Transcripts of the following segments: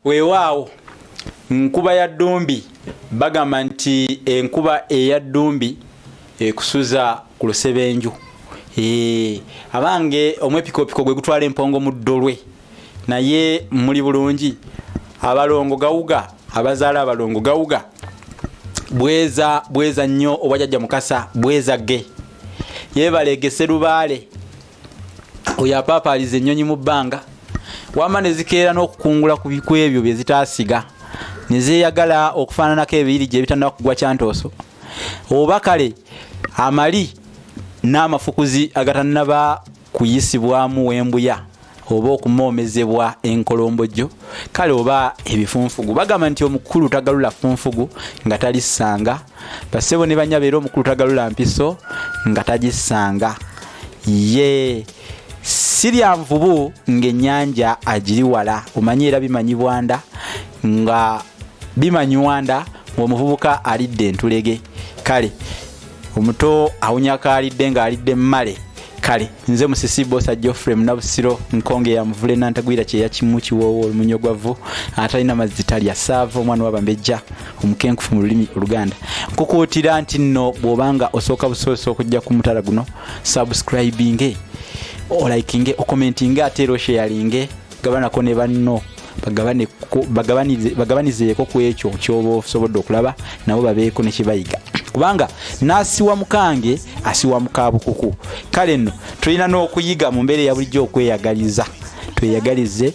Weewaawo nkuba ya ddumbi bagamba nti enkuba eya ddumbi ekusuza ku lusebenju. Abange omwepikopiko gwe gutwala empongo mu ddolwe naye muli bulungi abalongo gawuga abazaala abalongo gawuga bweza nnyo obwajjajja mukasa bweza ge yebalegese lubaale oyo apaapaliza ennyonyi mu bbanga wama ne zikeera n'okukungula ku bikwebyo bye zitaasiga ne zeeyagala okufaananako ebiyiri gye bitannaba kugwa kyantooso oba kale amali n'amafukuzi agatannaba kuyisibwamu wembuya oba okumoomezebwa enkolombojjo kale oba ebifunfugu bagamba nti omukulu tagalula funfugu nga talisanga basebo ne banyabeera omukulu tagalula mpiso nga tagisanga ye sirya nvubu ng'ennyanja agiri wala omanyi era bimanyibwanda nga bimanywanda ng'omuvubuka alidde entulege kale omuto awunyaka alidde ng'alidde mmale kale nze musisi bosa Geoffrey Munabusiro nkonge ya muvule nantagwira kye yakimu kiwoowo omunyogwavu atalina mazzi talya saava omwana w'abambejja omukenkufu mu lulimi Oluganda nkukuutira nti nno bw'obanga osooka busoosa okujja ku mutala guno subscribinge olaikinge okomentinge ate era osharinge gabanako ne banno bagabanizeeko ku ekyo ky'oba osobodde okulaba nabo babeeko ne kibayiga kubanga nasiwa mukange asiwa mukabukuku kale nno tulina n'okuyiga mu mbeera ya bulijjo okweyagaliza tweyagalize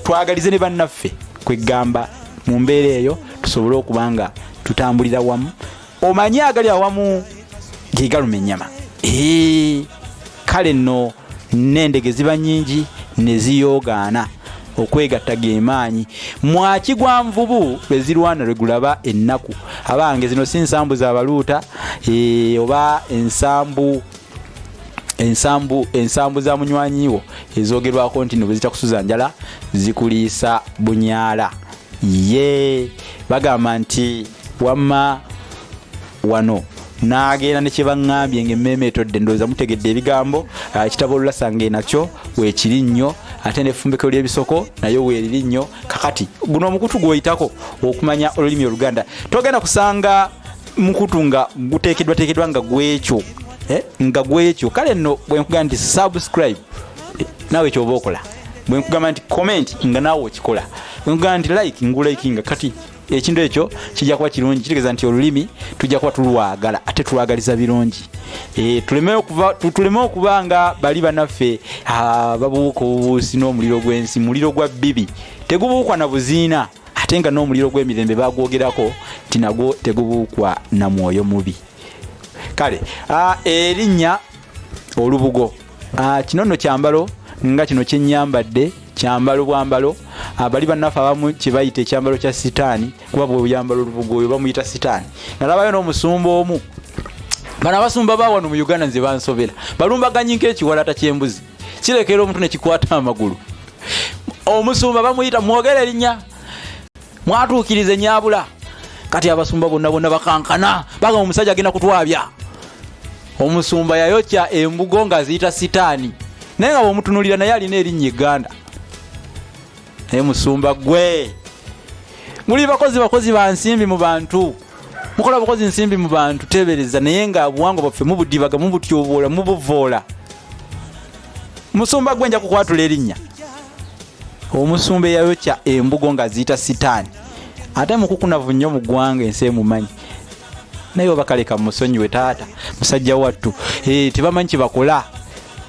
twagalize ne bannaffe kwegamba mu mbeera eyo tusobole okubanga tutambulira wamu omanyi agali awamu gegaluma ennyama kale nno n'endege ziba nnyingi ne ziyoogaana okwegatta gemaanyi mwakigwa nvubu bezirwana regulaba ennaku abange zino si nsambu za baluuta oba ensambu za munywanyiwo ezogerwako nti no bezitakusuza njala zikuliisa bunyaala ye bagamba nti wamma wano naagenda ne kye baŋŋambye ng'emmeme etodde ndowooza mutegedde ebigambo ekitabo olulasanga nakyo weekiri nnyo ate n'effumbeko ly'ebisoko nayo weeriri nnyo kakati guno omukutu gw'oyitako okumanya olulimi Oluganda togenda kusanga mukutu nga guteekeddwa nga gwekyo kale nno bwe nkugamba nti subscribe naawe kyoba okola bwe nkugamba nti comment nga naawe okikola bwe nkugamba nti like ngulaikinga kati ekintu ekyo kijja kuba kirungi kitegeeza nti olulimi tujja kuba tulwagala ate tulwagaliza birungi tuleme okuba nga bali bannaffe babuuka obubuusi n'omuliro gw'ensi muliro gwa bibi tegubuukwa na buziina ate nga n'omuliro gw'emirembe bagwogerako nti nagwo tegubuukwa na mwoyo mubi kale erinnya olubugo kino nno kyambalo nga kino kyennyambadde kyambalo bwambalo abali bannaffe abamu kibayita ekyambalo kya sitaani kuba bweyambala olubugo oyo bamuyita sitaani nalabayo n'omusumba omu bano abasumba bawano mu Uganda nze bansobera balumbaganyi nk'ekiwalata ky'embuzi kirekera omuntu ne kikwata amagulu omusumba bamuyita mwogere erinnya mwatuukirize nyabula kati abasumba bonna bakankana baga omusajja agenda kutwabya omusumba yayokya embugo nga ziyita sitaani naye nga bw'omutunulira naye alina erinnya Uganda naye musumba gwe muli bakozi ba nsimbi mu bantu mukola bakozi nsimbi mu bantu tebereza naye nga buwango baffe mubudibaga mubutyoboola mubuvoola musumba gwe nja kukwatula erinnya omusumba yayokya embugo nga ziyita sitaani ate mukukunavu nnyo mu ggwanga ensi emumanyi naye obakaleka musonyiwe taata musajja wattu tebamanyi kyebakola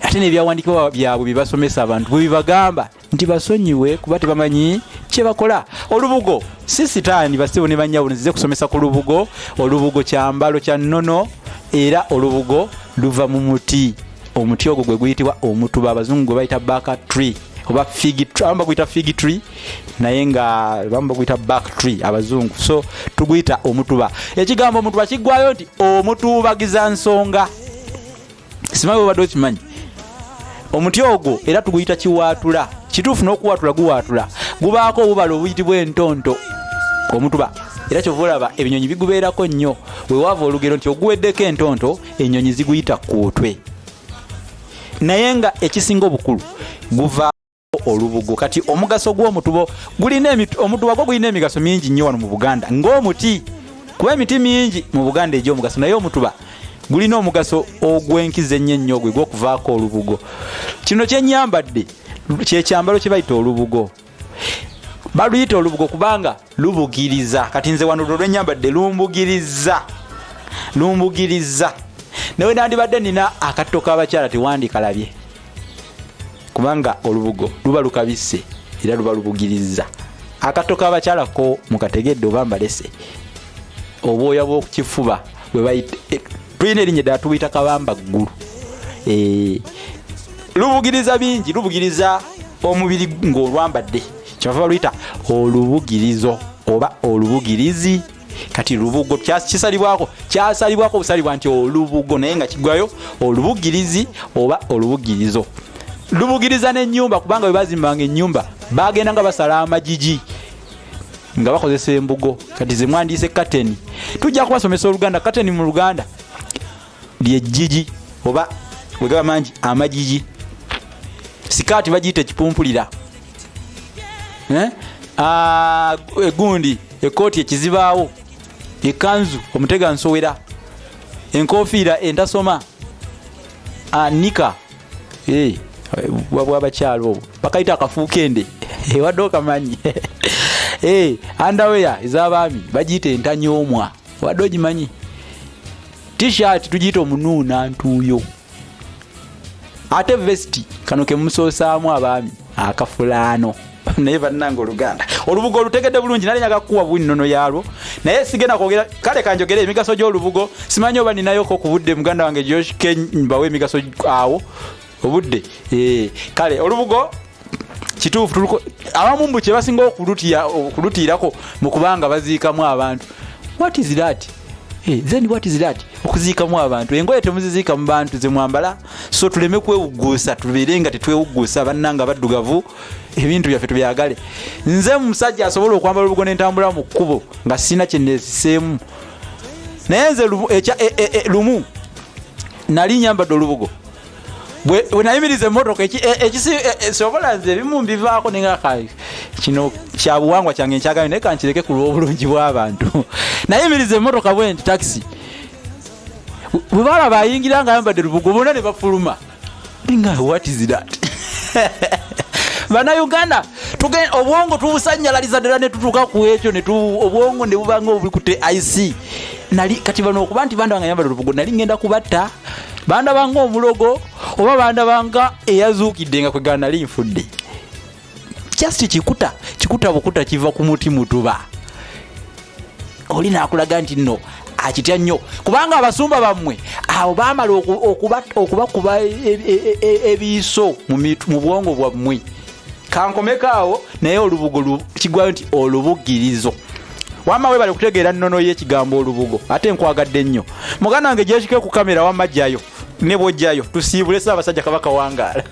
ate n'ebyawandiikibwa byabwe bye basomesa abantu bwe bibagamba nti basonyiwe kuba tebamanyi kyebakola olubugo si sitaani basebo ne banyawulo nzize kusomesa ku lubugo olubugo kyambalo kya nnono era olubugo luva mu muti omuti ogwo gwe guyitibwa omutuba abazungu gwe bayita baka tree oba fig tree amba guyita fig tree naye nga bamba guyita back tree abazungu so tuguyita omutuba ekigambo omutuba kiggwayo nti omutubagiza nsonga simanyi obadde okimanyi omuti ogwo era tuguyita kiwaatula kituufu n'okuwaatula guwaatula gubaako obubala obuyitibwa entonto omutuba era kyova olaba ebinyonyi bigubeerako nnyo wewaava olugero nti oguweddeko entonto ennyonyi ziguyita kuutwe naye nga ekisinga obukulu guva olubugo. Kati omugaso gw'omutubo omutuba gwo gulina emigaso mingi nnyo wano mu Buganda ng'omuti, kuba emiti mingi mu Buganda egy'omugaso, naye omutuba gulina omugaso ogw'enkizo ennyo gwe gw'okuvaako olubugo. Kino kyennyambadde kyekyambalo kye bayita olubugo. Baluyita olubugo kubanga lubugiriza. Kati nze wano lwennyambadde lumbugiriza. Nawe nandibadde nina akatto k'abakyala tewandikalabye, kubanga olubugo luba lukabise era luba lubugiriza. Akatto k'abakyala ko mukategedde oba mbalese, obwoya bw'okukifuba bwe bayita tulina erinnya ddala tubuyita kabamba ggulu. Lubugiriza bingi, lubugiriza omubiri ng'olwambadde, kyava luyita olubugirizo oba olubugirizi. Kati lubugo kyasalibwako obusalibwa nti olubugo, naye nga kigwayo olubugirizi oba olubugirizo. Lubugiriza n'ennyumba kubanga bwe bazimbanga ennyumba bagenda nga basala amagigi nga bakozesa embugo. Kati ze mwandiise kateni, tujja kubasomesa Oluganda. Kateni mu Luganda ly'ejjigi oba bwe gaba mangi amagigi. Sikaati bagiyita ekipumpulira, egundi ekooti ekizibaawo, ekanzu omutega nsowera, enkofiira entasoma, nika bwabakyalo obwo bakayita akafuukende wadde okamanyi. Underwear ez'abaami bagiyita entanyoomwa wadde ogimanyi. T-shirt tugiyita omunuuna ntuuyo. Ate vesti kano ke musoosaamu abaami akafulaano. Naye bannanga Oluganda olubugo olutegedde bulungi, nalenyaga kuwa bwinnono yalwo, naye sigenda kwogera. Kale kanjogere emigaso gy'olubugo. Simanyi oba ninayoko ku budde muganda wange Josh Kenbawe emigaso awo obudde. Kale olubugo kituufu abamu mbu kye basinga okulutiirako mu kubanga baziikamu abantu. What is that? Then what is that? Okuziikamu abantu. Engoye temuziziika mu bantu ze mwambala, so tuleme kwewugguusa, tubeere nga tetwewugguusa bannanga baddugavu, ebintu byaffe tubyagale. Nze musajja asobola okwambala olubugo n'entambula mu kkubo nga sina kye neesiseemu. Naye nze lumu nali nyambadde olubugo bwe nayimiriza emmotoka sobola nze ebimu mbivaako nenga kino kya buwangwa kyange nkyagayo, naye kankireke ku lw'obulungi bw'abantu. Nayimiriza emmotoka bwe nti takisi, bwe balaba ayingira nga ayambadde lubugo bonna ne bafuluma. Ninga what is that? Bannayuganda obwongo tubusanyalaliza ddala ne tutuuka ku ekyo obwongo ne bubanga obukute IC. Kati bano okuba nti banda bange ayambadde lubugo nali ngenda kubatta, banda banga omulogo oba banda banga eyazuukidde nga kwegana nali nfudde. Just kikuta bukuta kiva ku muti mutuba. Oli naakulaga nti nno akitya nnyo kubanga abasumba bammwe abo baamala okubakuba ebiiso mu bwongo bwammwe. Kankomekaawo naye olubugo kigwayo nti olubugirizo. Wamma webale kutegeera nnono y'ekigambo olubugo. Ate nkwagadde nnyo muganda wange gyekike ku kamera wamma jjayo ne bw'ojjayo tusiibule Ssaabasajja Kabaka wangaala.